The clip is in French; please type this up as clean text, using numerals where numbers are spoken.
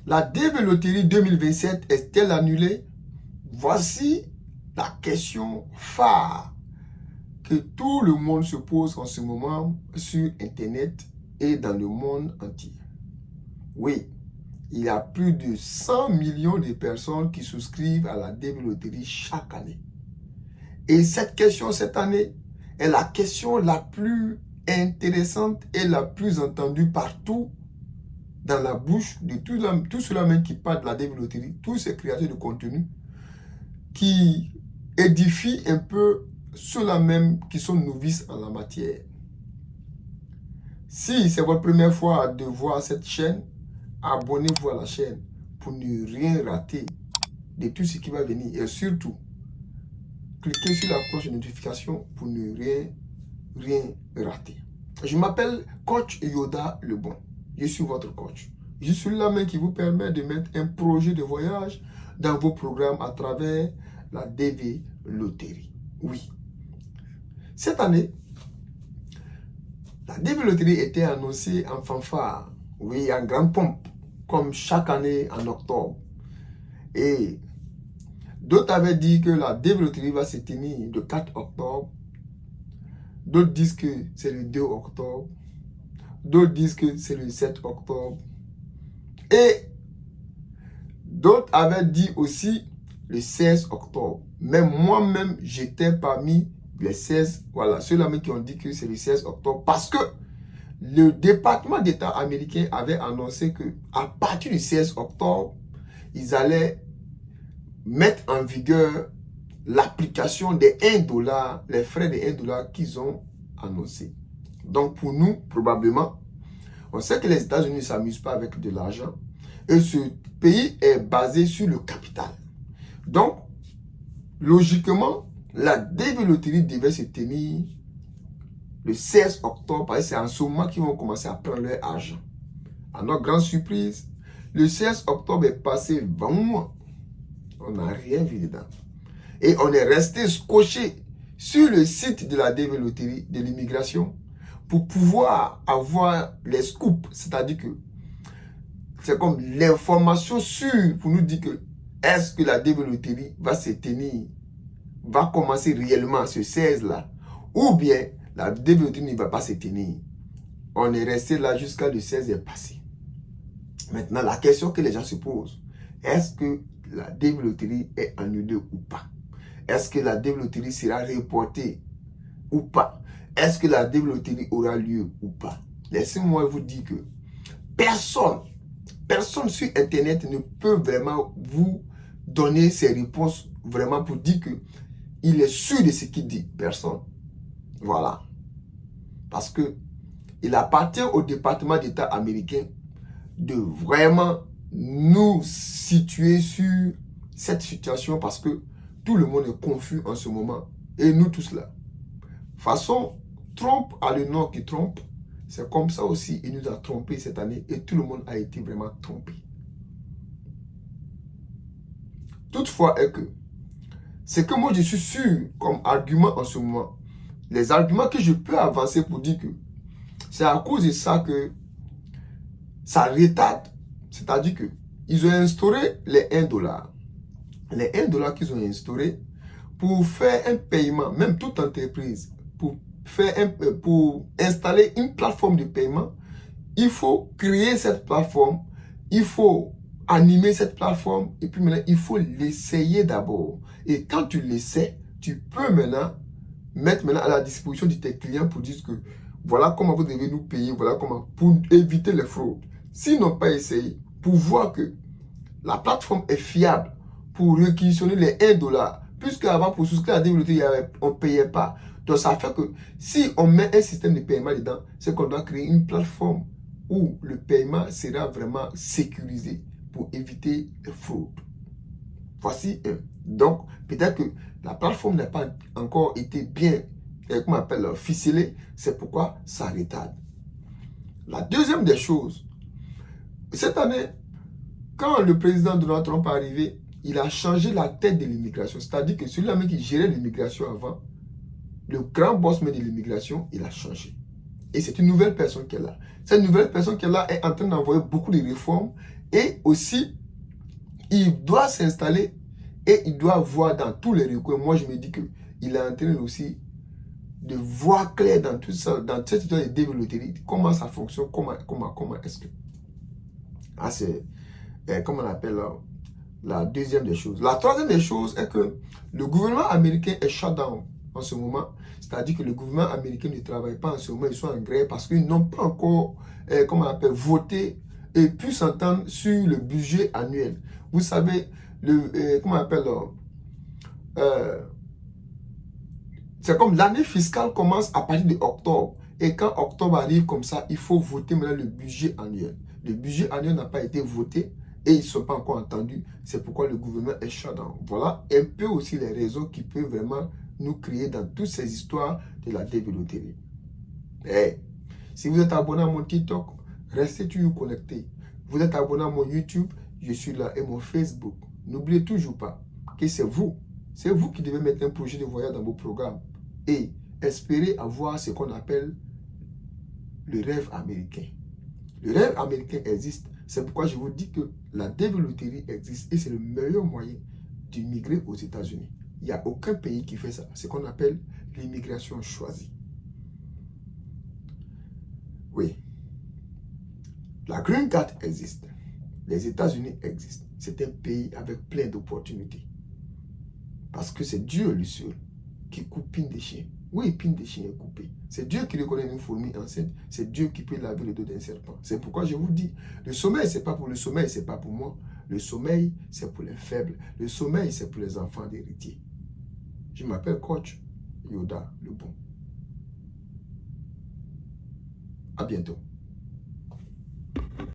La DV Loterie 2027 est-elle annulée? Voici la question phare que tout le monde se pose en ce moment sur Internet et dans le monde entier. Oui, il y a plus de 100 millions de personnes qui souscrivent à la DV Loterie chaque année. Et cette question cette année est la question la plus intéressante et la plus entendue partout dans la bouche de tous ceux-là même qui parlent de la DV Loterie, tous ces créateurs de contenu qui édifient un peu ceux-là même qui sont novices en la matière. Si c'est votre première fois de voir cette chaîne, abonnez-vous à la chaîne pour ne rien rater de tout ce qui va venir. Et surtout, cliquez sur la cloche de notification pour ne rien rater. Je m'appelle Coach Yoda Le Bon. Je suis votre coach. Je suis la main qui vous permet de mettre un projet de voyage dans vos programmes à travers la DV Loterie. Oui. Cette année, la DV Loterie était annoncée en fanfare, oui, en grande pompe, comme chaque année en octobre. Et d'autres avaient dit que la DV Loterie va se tenir le 4 octobre. D'autres disent que c'est le 2 octobre. D'autres disent que c'est le 7 octobre. Et d'autres avaient dit aussi le 16 octobre. Mais moi-même, j'étais parmi les 16, voilà, ceux-là qui ont dit que c'est le 16 octobre. Parce que le département d'État américain avait annoncé que à partir du 16 octobre, ils allaient mettre en vigueur l'application des 1 $, les frais de 1 $ qu'ils ont annoncé. Donc pour nous, probablement, on sait que les États-Unis ne s'amusent pas avec de l'argent. Et ce pays est basé sur le capital. Donc, logiquement, la DV Loterie devait se tenir le 16 octobre, parce que c'est en ce moment qu'ils vont commencer à prendre leur argent. À notre grande surprise, le 16 octobre est passé 20 mois. On n'a rien vu dedans. Et on est resté scotché sur le site de la DV Loterie de l'immigration pour pouvoir avoir les scoops. C'est-à-dire que c'est comme l'information sûre pour nous dire que est-ce que la DV Loterie va se tenir, va commencer réellement ce 16-là, ou bien la DV Loterie ne va pas se tenir. On est resté là jusqu'à le 16 est passé. Maintenant, la question que les gens se posent, est-ce que la DV Loterie est annulée ou pas? Est-ce que la DV Loterie sera reportée ou pas? Est-ce que la DV Loterie aura lieu ou pas? Laissez-moi vous dire que personne sur Internet ne peut vraiment vous donner ces réponses vraiment pour dire que il est sûr de ce qu'il dit. Personne. Voilà. Parce que il appartient au département d'État américain de vraiment nous situer sur cette situation parce que tout le monde est confus en ce moment. Et nous tous là. De toute façon, Trump a le nom qui trompe. C'est comme ça aussi, il nous a trompés cette année et tout le monde a été vraiment trompé. Toutefois est que, c'est que moi je suis sûr comme argument en ce moment, les arguments que je peux avancer pour dire que c'est à cause de ça que ça retarde. C'est-à-dire que ils ont instauré les 1 $. Les 1 $ qu'ils ont instauré pour faire un paiement, même toute entreprise, pour installer une plateforme de paiement, il faut créer cette plateforme, il faut animer cette plateforme et puis maintenant, il faut l'essayer d'abord. Et quand tu l'essaies, tu peux maintenant mettre à la disposition de tes clients pour dire que voilà comment vous devez nous payer, voilà comment, pour éviter les fraudes. S'ils n'ont pas essayé, pour voir que la plateforme est fiable pour réquisitionner les 1 $, puisque avant pour souscrire à la DV Loterie, on ne payait pas. Donc ça fait que si on met un système de paiement dedans, c'est qu'on doit créer une plateforme où le paiement sera vraiment sécurisé pour éviter les fraudes. Voici un. Donc, peut-être que la plateforme n'a pas encore été bien, comment on appelle, ficelée. C'est pourquoi ça retarde. La deuxième des choses, cette année, quand le président Donald Trump est arrivé, il a changé la tête de l'immigration. C'est-à-dire que celui-là qui gérait l'immigration avant, le grand boss de l'immigration, il a changé. Et c'est une nouvelle personne qui est là. Cette nouvelle personne qui est là est en train d'envoyer beaucoup de réformes Et aussi, il doit s'installer et il doit voir dans tous les recoins. Moi, je me dis qu'il est en train aussi de voir clair dans tout ça, dans cette histoire de développer, comment ça fonctionne, comment est-ce que... Ah, c'est, comment on appelle la deuxième des choses. La troisième des choses est que le gouvernement américain est shut down en ce moment. C'est-à-dire que le gouvernement américain ne travaille pas en ce moment, ils sont en grève parce qu'ils n'ont pas encore, comment on appelle, voté et pu s'entendre sur le budget annuel. Vous savez, comment on appelle, c'est comme l'année fiscale commence à partir de octobre. Et quand octobre arrive comme ça, il faut voter maintenant le budget annuel. Le budget annuel n'a pas été voté et ils ne sont pas encore entendus. C'est pourquoi le gouvernement est shut down. Voilà un peu aussi les raisons qui peuvent vraiment nous créer dans toutes ces histoires de la développerie. Hey, si vous êtes abonné à mon TikTok, restez toujours connectés. Vous êtes abonné à mon YouTube, je suis là, et mon Facebook. N'oubliez toujours pas que c'est vous qui devez mettre un projet de voyage dans vos programmes et espérer avoir ce qu'on appelle le rêve américain. Le rêve américain existe. C'est pourquoi je vous dis que la développerie existe et c'est le meilleur moyen d'immigrer aux États-Unis. Il n'y a aucun pays qui fait ça. C'est ce qu'on appelle l'immigration choisie. Oui. La Green Card existe. Les États-Unis existent. C'est un pays avec plein d'opportunités. Parce que c'est Dieu le seul qui coupe pine des chiens. Oui, pine des chiens est coupé. C'est Dieu qui reconnaît une fourmi enceinte. C'est Dieu qui peut laver le dos d'un serpent. C'est pourquoi je vous dis, le sommeil, c'est pas pour le sommeil, c'est pas pour moi. Le sommeil, c'est pour les faibles. Le sommeil, c'est pour les enfants d'héritiers. Je m'appelle Coach Yoda le Bon. À bientôt.